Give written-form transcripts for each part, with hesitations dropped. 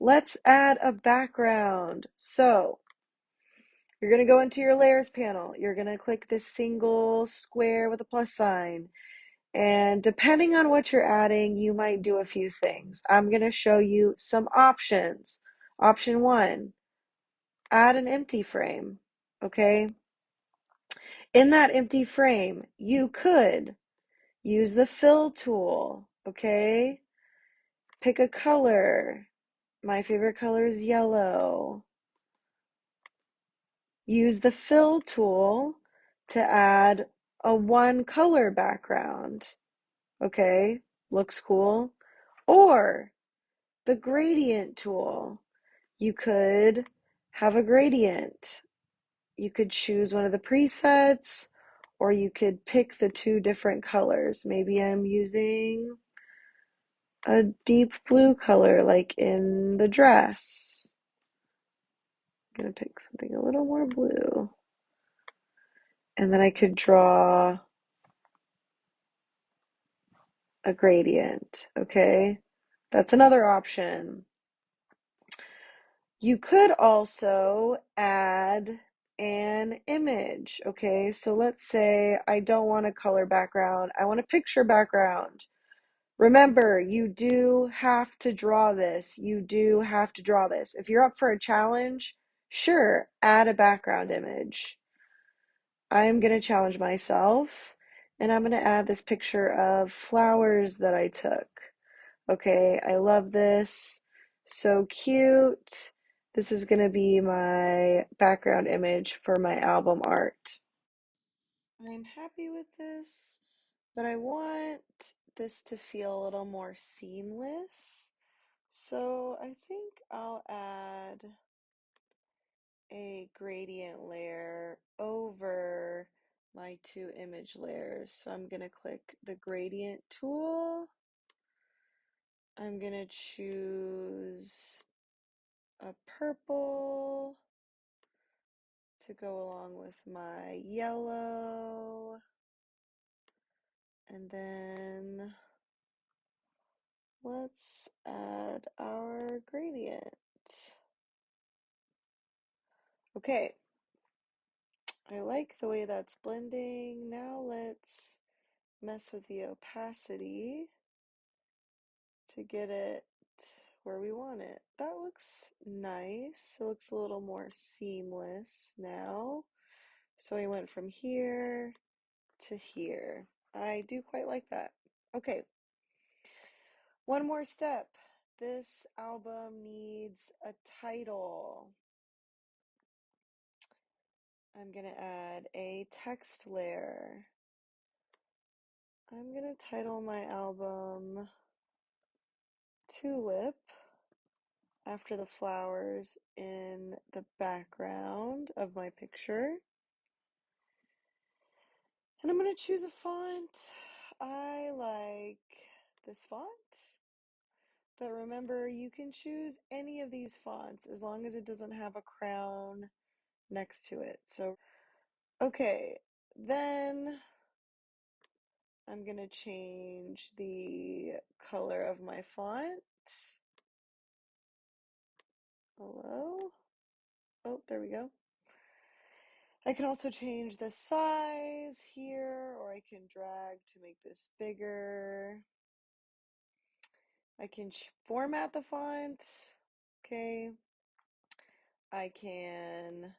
let's add a background. So you're going to go into your layers panel. You're going to click this single square with a plus sign. And depending on what you're adding, you might do a few things. I'm going to show you some options. Option 1, add an empty frame. Okay. In that empty frame, you could use the fill tool. Okay. Pick a color. My favorite color is yellow. Use the fill tool to add a one color background. Okay, looks cool. Or the gradient tool. You could have a gradient. You could choose one of the presets, or you could pick the two different colors. Maybe I'm using a deep blue color like in the dress. I'm gonna pick something a little more blue. And then I could draw a gradient, okay? That's another option. You could also add an image, okay? So let's say I don't want a color background, I want a picture background. Remember, you do have to draw this. You do have to draw this. If you're up for a challenge, sure, add a background image. I'm going to challenge myself and I'm going to add this picture of flowers that I took. Okay, I love this. So cute. This is going to be my background image for my album art. I'm happy with this, but I want this to feel a little more seamless. So I think I'll add a gradient layer over my two image layers. So I'm going to click the gradient tool. I'm going to choose a purple to go along with my yellow. And then let's add our gradient. Okay, I like the way that's blending. Now let's mess with the opacity to get it where we want it. That looks nice. It looks a little more seamless now. So I went from here to here. I do quite like that. Okay, one more step. This album needs a title. I'm going to add a text layer. I'm going to title my album Tulip after the flowers in the background of my picture. And I'm going to choose a font. I like this font. But remember, you can choose any of these fonts as long as it doesn't have a crown next to it. So, okay, then I'm going to change the color of my font. Hello? Oh, there we go. I can also change the size here, or I can drag to make this bigger. I can format the font. Okay. I can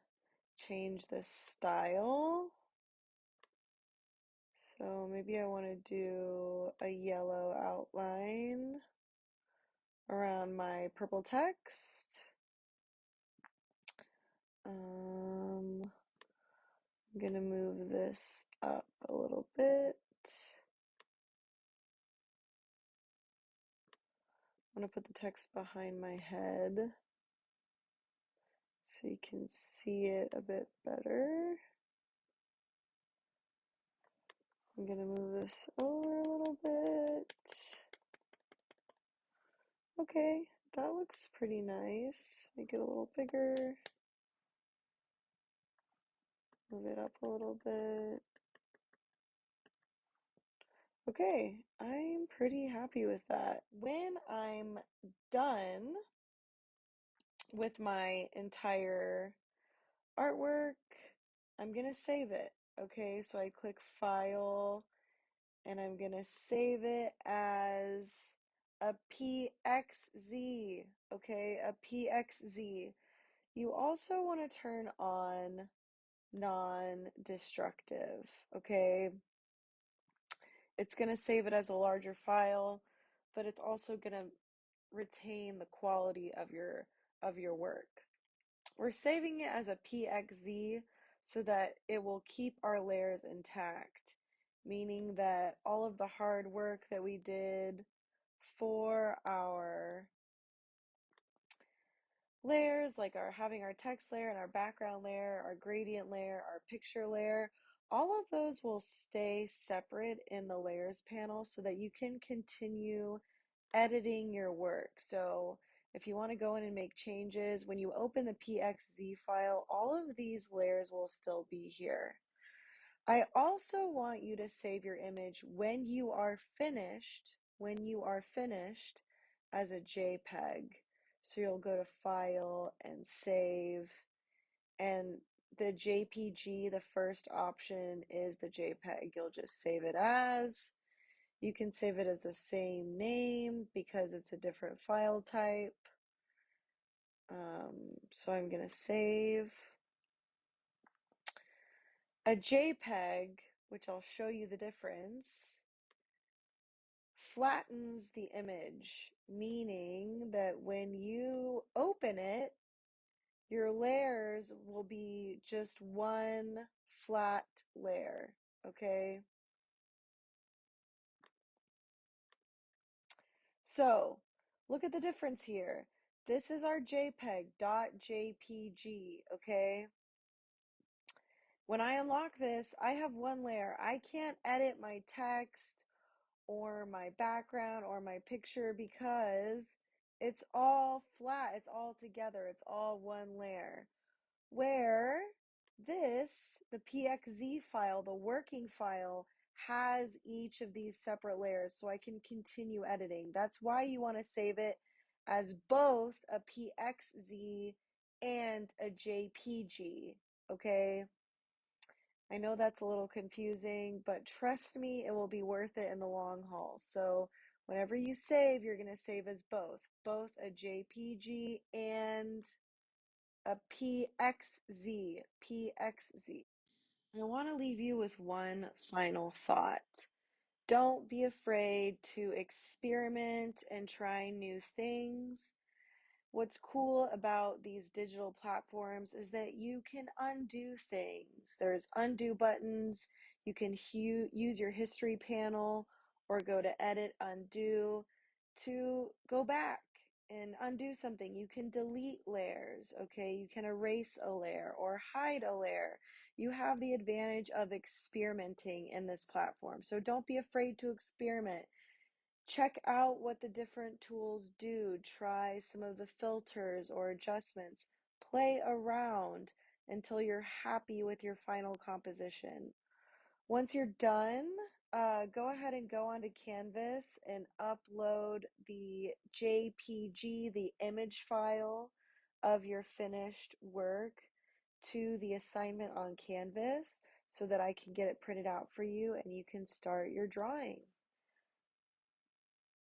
change the style. So maybe I want to do a yellow outline around my purple text. I'm going to move this up a little bit. I'm going to put the text behind my head so you can see it a bit better. I'm going to move this over a little bit. Okay, that looks pretty nice. Make it a little bigger. Move it up a little bit. Okay, I'm pretty happy with that. When I'm done, with my entire artwork. I'm gonna save it. Okay, so I click File and I'm gonna save it as a PXZ. Okay, a PXZ. You also want to turn on non-destructive. Okay, it's gonna save it as a larger file, but it's also gonna retain the quality of your work. We're saving it as a PXZ so that it will keep our layers intact, meaning that all of the hard work that we did for our layers, like our having our text layer and our background layer, our gradient layer, our picture layer, all of those will stay separate in the layers panel so that you can continue editing your work. So if you want to go in and make changes, when you open the PXZ file, all of these layers will still be here. I also want you to save your image when you are finished as a JPEG. So you'll go to File and Save, and the JPG, the first option is the JPEG. You'll just save it as. You can save it as the same name because it's a different file type. So I'm going to save a JPEG, which I'll show you the difference, flattens the image, meaning that when you open it, your layers will be just one flat layer, okay? So look at the difference here. This is our JPEG.jpg, okay? When I unlock this, I have one layer. I can't edit my text or my background or my picture because it's all flat, it's all together, it's all one layer. Where the PXZ file, the working file, has each of these separate layers so I can continue editing. That's why you want to save it as both a PXZ and a JPG, okay? I know that's a little confusing, but trust me, it will be worth it in the long haul. So whenever you save, you're going to save as both a JPG and a PXZ. I want to leave you with one final thought. Don't be afraid to experiment and try new things. What's cool about these digital platforms is that you can undo things. There's undo buttons. You can use your history panel or go to edit, undo to go back and undo something. You can delete layers, okay? You can erase a layer or hide a layer. You have the advantage of experimenting in this platform. So don't be afraid to experiment. Check out what the different tools do. Try some of the filters or adjustments. Play around until you're happy with your final composition. Once you're done, go ahead and go onto Canvas and upload the JPG, the image file of your finished work to the assignment on Canvas so that I can get it printed out for you and you can start your drawing.